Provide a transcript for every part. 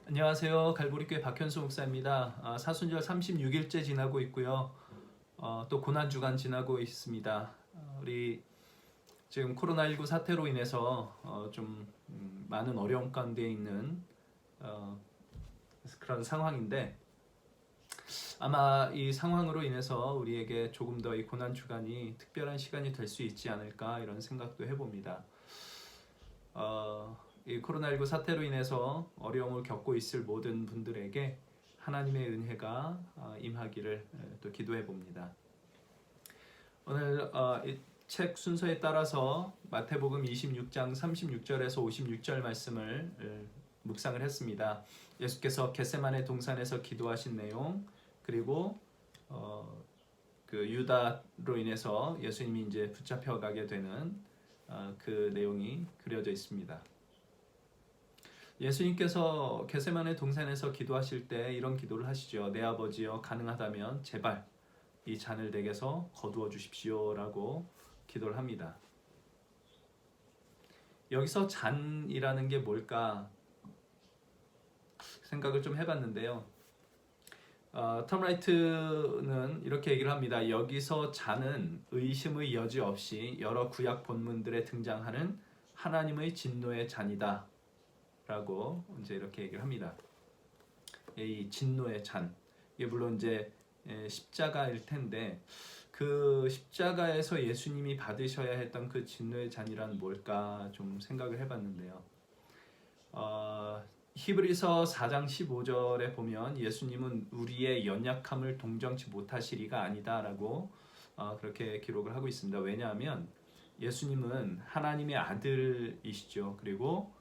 안녕하세요. 갈보리교회 박현수 목사입니다. 사순절 36일째 지나고 있고요. 또 고난주간 지나고 있습니다. 우리 지금 코로나19 사태로 인해서 좀 많은 어려움 가운데 있는 어, 그런 상황인데, 아마 이 상황으로 인해서 우리에게 조금 더 이 고난주간이 특별한 시간이 될 수 있지 않을까 이런 생각도 해봅니다. 이 코로나19 사태로 인해서 어려움을 겪고 있을 모든 분들에게 하나님의 은혜가 임하기를 또 기도해 봅니다. 오늘 이 책 순서에 따라서 마태복음 26장 36절에서 56절 말씀을 묵상을 했습니다. 예수께서 겟세마네 동산에서 기도하신 내용, 그리고 그 유다로 인해서 예수님이 이제 붙잡혀가게 되는 그 내용이 그려져 있습니다. 예수님께서 겟세마네 동산에서 기도하실 때 이런 기도를 하시죠. 내 아버지여, 가능하다면 제발 이 잔을 내게서 거두어 주십시오라고 기도를 합니다. 여기서 잔이라는 게 뭘까 생각을 좀 해봤는데요. 톰 라이트는 이렇게 얘기를 합니다. 여기서 잔은 의심의 여지 없이 여러 구약 본문들에 등장하는 하나님의 진노의 잔이다 라고 이제 이렇게 얘기를 합니다. 이 진노의 잔, 이게 물론 이제 십자가일 텐데, 그 십자가에서 예수님이 받으셔야 했던 그 진노의 잔이란 뭘까 좀 생각을 해봤는데요. 히브리서 4장 15절에 보면 예수님은 우리의 연약함을 동정치 못하시리가 아니다라고 그렇게 기록을 하고 있습니다. 왜냐하면 예수님은 하나님의 아들이시죠. 그리고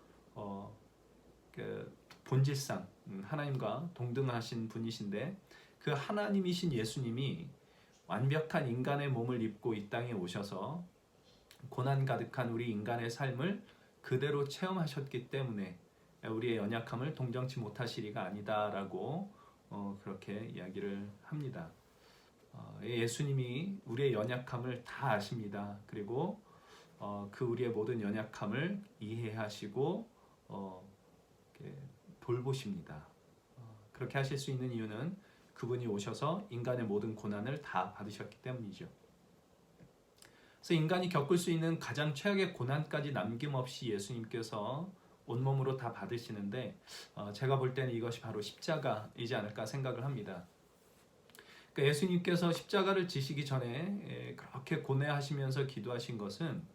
그 본질상 하나님과 동등하신 분이신데, 그 하나님이신 예수님이 완벽한 인간의 몸을 입고 이 땅에 오셔서 고난 가득한 우리 인간의 삶을 그대로 체험하셨기 때문에 우리의 연약함을 동정치 못하시리가 아니다라고 그렇게 이야기를 합니다. 예수님이 우리의 연약함을 다 아십니다. 그리고 그 우리의 모든 연약함을 이해하시고 돌보십니다. 그렇게 하실 수 있는 이유는 그분이 오셔서 인간의 모든 고난을 다 받으셨기 때문이죠. 그래서 인간이 겪을 수 있는 가장 최악의 고난까지 남김없이 예수님께서 온몸으로 다 받으시는데, 제가 볼 때는 이것이 바로 십자가이지 않을까 생각을 합니다. 그러니까 예수님께서 십자가를 지시기 전에 그렇게 고뇌하시면서 기도하신 것은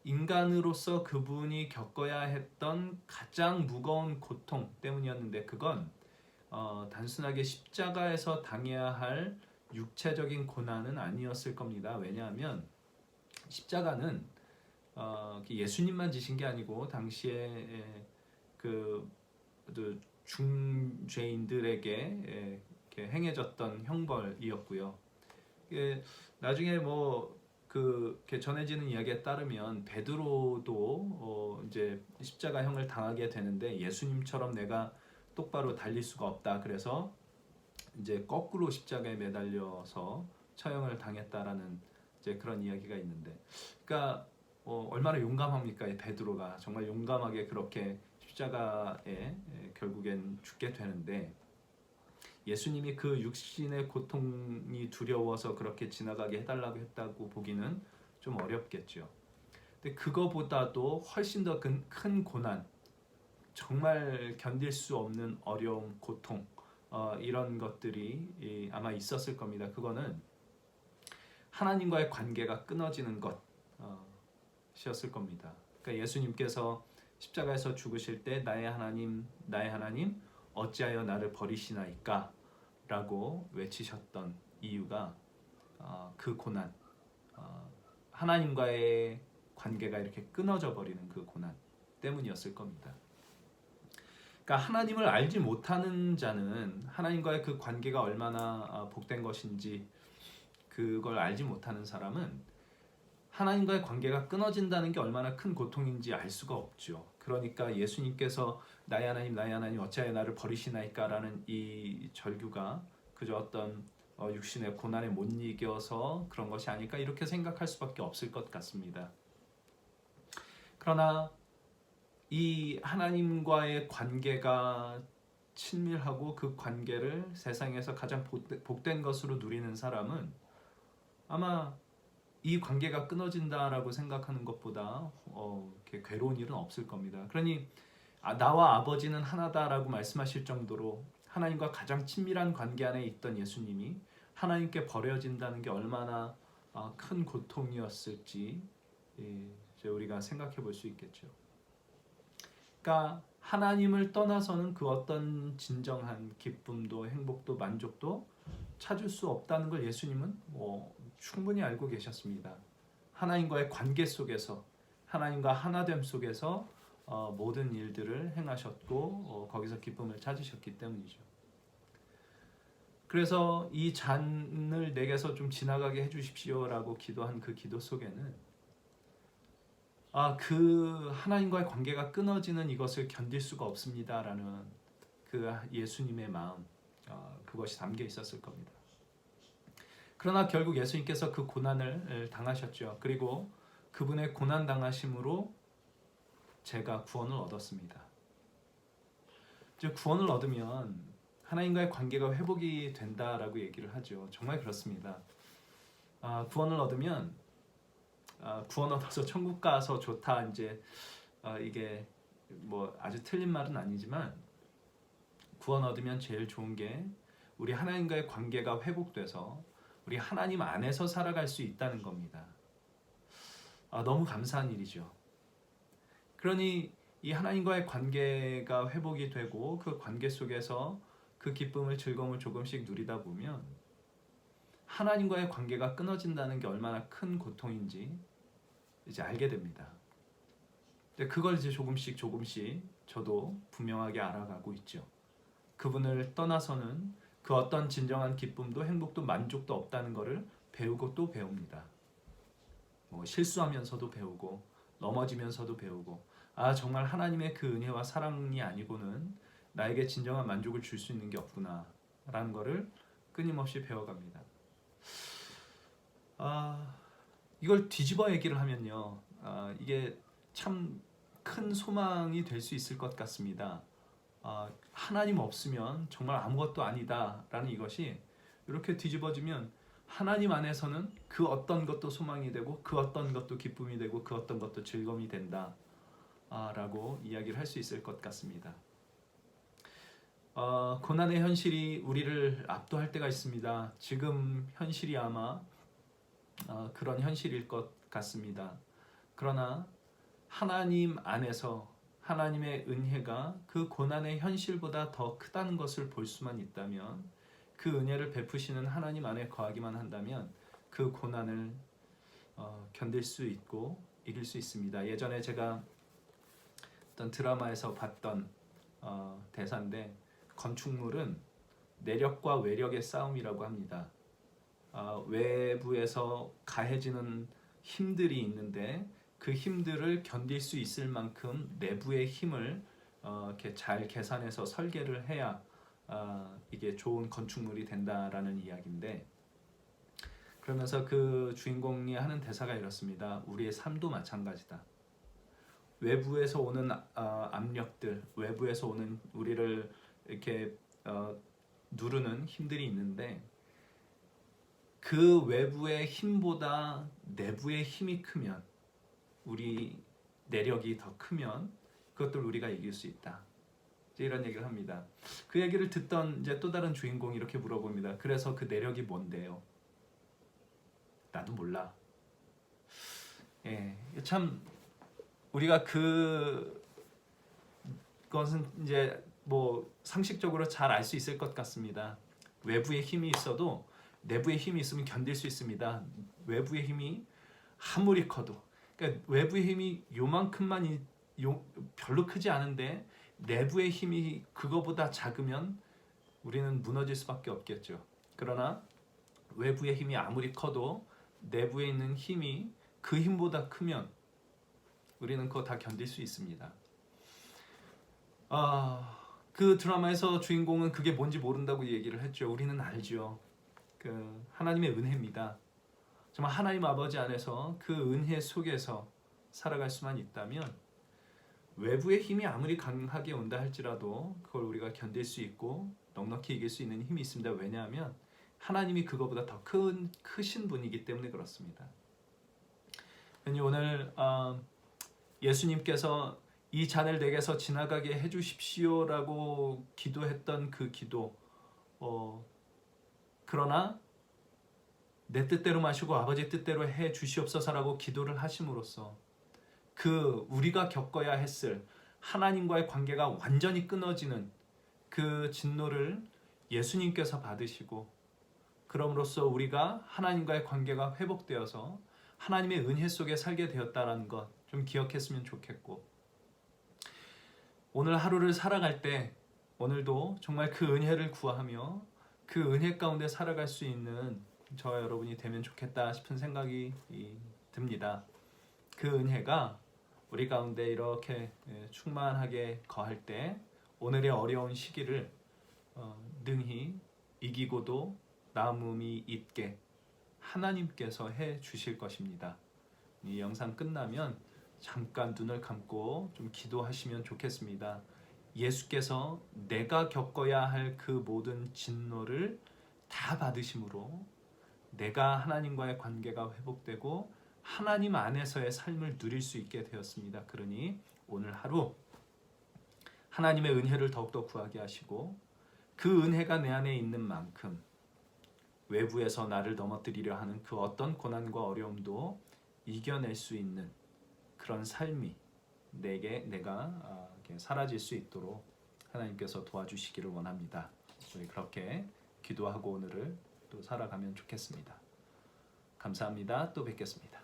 인간으로서 그분이 겪어야 했던 가장 무거운 고통 때문이었는데, 그건 단순하게 십자가에서 당해야 할 육체적인 고난은 아니었을 겁니다. 왜냐하면 십자가는 예수님만 지신 게 아니고 당시에 그 중죄인들에게 행해졌던 형벌이었고요. 나중에 그렇게 전해지는 이야기에 따르면 베드로도 이제 십자가형을 당하게 되는데, 예수님처럼 내가 똑바로 달릴 수가 없다. 그래서 이제 거꾸로 십자가에 매달려서 처형을 당했다라는 이제 그런 이야기가 있는데, 그러니까 얼마나 용감합니까? 이 베드로가 정말 용감하게 그렇게 십자가에 결국엔 죽게 되는데, 예수님이 그 육신의 고통이 두려워서 그렇게 지나가게 해달라고 했다고 보기는 좀 어렵겠죠. 근데 그거보다도 훨씬 더 큰 고난, 정말 견딜 수 없는 어려움, 고통, 이런 것들이 아마 있었을 겁니다. 그거는 하나님과의 관계가 끊어지는 것이었을 겁니다. 그러니까 예수님께서 십자가에서 죽으실 때 나의 하나님, 나의 하나님, 어찌하여 나를 버리시나이까? 라고 외치셨던 이유가 그 고난, 하나님과의 관계가 이렇게 끊어져 버리는 그 고난 때문이었을 겁니다. 그러니까 하나님을 알지 못하는 자는 하나님과의 그 관계가 얼마나 복된 것인지, 그걸 알지 못하는 사람은 하나님과의 관계가 끊어진다는 게 얼마나 큰 고통인지 알 수가 없죠. 그러니까 예수님께서 나의 하나님 어찌하여 나를 버리시나이까 라는 이 절규가 그저 어떤 육신의 고난에 못 이겨서 그런 것이 아닐까 이렇게 생각할 수밖에 없을 것 같습니다. 그러나 이 하나님과의 관계가 친밀하고 그 관계를 세상에서 가장 복된 것으로 누리는 사람은 아마 이 관계가 끊어진다라고 생각하는 것보다 이렇게 괴로운 일은 없을 겁니다. 그러니 나와 아버지는 하나다라고 말씀하실 정도로 하나님과 가장 친밀한 관계 안에 있던 예수님이 하나님께 버려진다는 게 얼마나 큰 고통이었을지 이제 우리가 생각해 볼 수 있겠죠. 그러니까 하나님을 떠나서는 그 어떤 진정한 기쁨도 행복도 만족도 찾을 수 없다는 걸 예수님은 충분히 알고 계셨습니다. 하나님과의 관계 속에서 하나님과 하나됨 속에서 모든 일들을 행하셨고 거기서 기쁨을 찾으셨기 때문이죠. 그래서 이 잔을 내게서 좀 지나가게 해주십시오라고 기도한 그 기도 속에는 그 하나님과의 관계가 끊어지는 이것을 견딜 수가 없습니다라는 그 예수님의 마음, 그것이 담겨 있었을 겁니다. 그러나 결국 예수님께서 그 고난을 당하셨죠. 그리고 그분의 고난 당하심으로 제가 구원을 얻었습니다. 이제 구원을 얻으면 하나님과의 관계가 회복이 된다라고 얘기를 하죠. 정말 그렇습니다. 구원을 얻으면 구원 얻어서 천국 가서 좋다, 이제 이게 뭐 아주 틀린 말은 아니지만 구원 얻으면 제일 좋은 게 우리 하나님과의 관계가 회복돼서 우리 하나님 안에서 살아갈 수 있다는 겁니다. 너무 감사한 일이죠. 그러니 이 하나님과의 관계가 회복이 되고 그 관계 속에서 그 기쁨을 즐거움을 조금씩 누리다 보면 하나님과의 관계가 끊어진다는 게 얼마나 큰 고통인지 이제 알게 됩니다. 그걸 이제 조금씩 저도 분명하게 알아가고 있죠. 그분을 떠나서는 그 어떤 진정한 기쁨도 행복도 만족도 없다는 것을 배우고 또 배웁니다. 실수하면서도 배우고 넘어지면서도 배우고 정말 하나님의 그 은혜와 사랑이 아니고는 나에게 진정한 만족을 줄 수 있는 게 없구나 라는 것을 끊임없이 배워갑니다. 이걸 뒤집어 얘기를 하면요, 이게 참 큰 소망이 될 수 있을 것 같습니다. 하나님 없으면 정말 아무것도 아니다라는 이것이 이렇게 뒤집어지면 하나님 안에서는 그 어떤 것도 소망이 되고 그 어떤 것도 기쁨이 되고 그 어떤 것도 즐거움이 된다 라고 이야기를 할 수 있을 것 같습니다. 고난의 현실이 우리를 압도할 때가 있습니다. 지금 현실이 아마 그런 현실일 것 같습니다. 그러나 하나님 안에서 하나님의 은혜가 그 고난의 현실보다 더 크다는 것을 볼 수만 있다면, 그 은혜를 베푸시는 하나님 안에 거하기만 한다면 그 고난을 견딜 수 있고 이길 수 있습니다. 예전에 제가 어떤 드라마에서 봤던 대사인데, 건축물은 내력과 외력의 싸움이라고 합니다. 외부에서 가해지는 힘들이 있는데 그 힘들을 견딜 수 있을 만큼 내부의 힘을 이렇게 잘 계산해서 설계를 해야 이게 좋은 건축물이 된다라는 이야기인데, 그러면서 그 주인공이 하는 대사가 이렇습니다. 우리의 삶도 마찬가지다. 외부에서 오는 압력들, 외부에서 오는 우리를 이렇게 누르는 힘들이 있는데, 그 외부의 힘보다 내부의 힘이 크면, 우리 내력이 더 크면 그것들 우리가 이길 수 있다. 이제 이런 얘기를 합니다. 그 얘기를 듣던 이제 또 다른 주인공이 이렇게 물어봅니다. 그래서 그 내력이 뭔데요? 나도 몰라. 참 우리가 그것은 이제 뭐 상식적으로 잘 알 수 있을 것 같습니다. 외부의 힘이 있어도 내부의 힘이 있으면 견딜 수 있습니다. 외부의 힘이 아무리 커도, 그러니까 외부의 힘이 요만큼만 별로 크지 않은데 내부의 힘이 그거보다 작으면 우리는 무너질 수밖에 없겠죠. 그러나 외부의 힘이 아무리 커도 내부에 있는 힘이 그 힘보다 크면 우리는 그거 다 견딜 수 있습니다. 그 드라마에서 주인공은 그게 뭔지 모른다고 얘기를 했죠. 우리는 알죠. 그 하나님의 은혜입니다. 정말 하나님 아버지 안에서 그 은혜 속에서 살아갈 수만 있다면 외부의 힘이 아무리 강하게 온다 할지라도 그걸 우리가 견딜 수 있고 넉넉히 이길 수 있는 힘이 있습니다. 왜냐하면 하나님이 그거보다 더 크신 분이기 때문에 그렇습니다. 오늘 예수님께서 이 잔을 내게서 지나가게 해주십시오라고 기도했던 그 기도, 그러나 내 뜻대로 마시고 아버지 뜻대로 해 주시옵소서라고 기도를 하심으로써 그 우리가 겪어야 했을 하나님과의 관계가 완전히 끊어지는 그 진노를 예수님께서 받으시고, 그럼으로써 우리가 하나님과의 관계가 회복되어서 하나님의 은혜 속에 살게 되었다는 것 좀 기억했으면 좋겠고, 오늘 하루를 살아갈 때 오늘도 정말 그 은혜를 구하며 그 은혜 가운데 살아갈 수 있는 저와 여러분이 되면 좋겠다 싶은 생각이 듭니다. 그 은혜가 우리 가운데 이렇게 충만하게 거할 때 오늘의 어려운 시기를 능히 이기고도 남음이 있게 하나님께서 해 주실 것입니다. 이 영상 끝나면 잠깐 눈을 감고 좀 기도하시면 좋겠습니다. 예수께서 내가 겪어야 할 그 모든 진노를 다 받으심으로 내가 하나님과의 관계가 회복되고 하나님 안에서의 삶을 누릴 수 있게 되었습니다. 그러니 오늘 하루 하나님의 은혜를 더욱더 구하게 하시고, 그 은혜가 내 안에 있는 만큼 외부에서 나를 넘어뜨리려 하는 그 어떤 고난과 어려움도 이겨낼 수 있는 그런 삶이 내가 사라질 수 있도록 하나님께서 도와주시기를 원합니다. 우리 그렇게 기도하고 오늘을 또 살아가면 좋겠습니다. 감사합니다. 또 뵙겠습니다.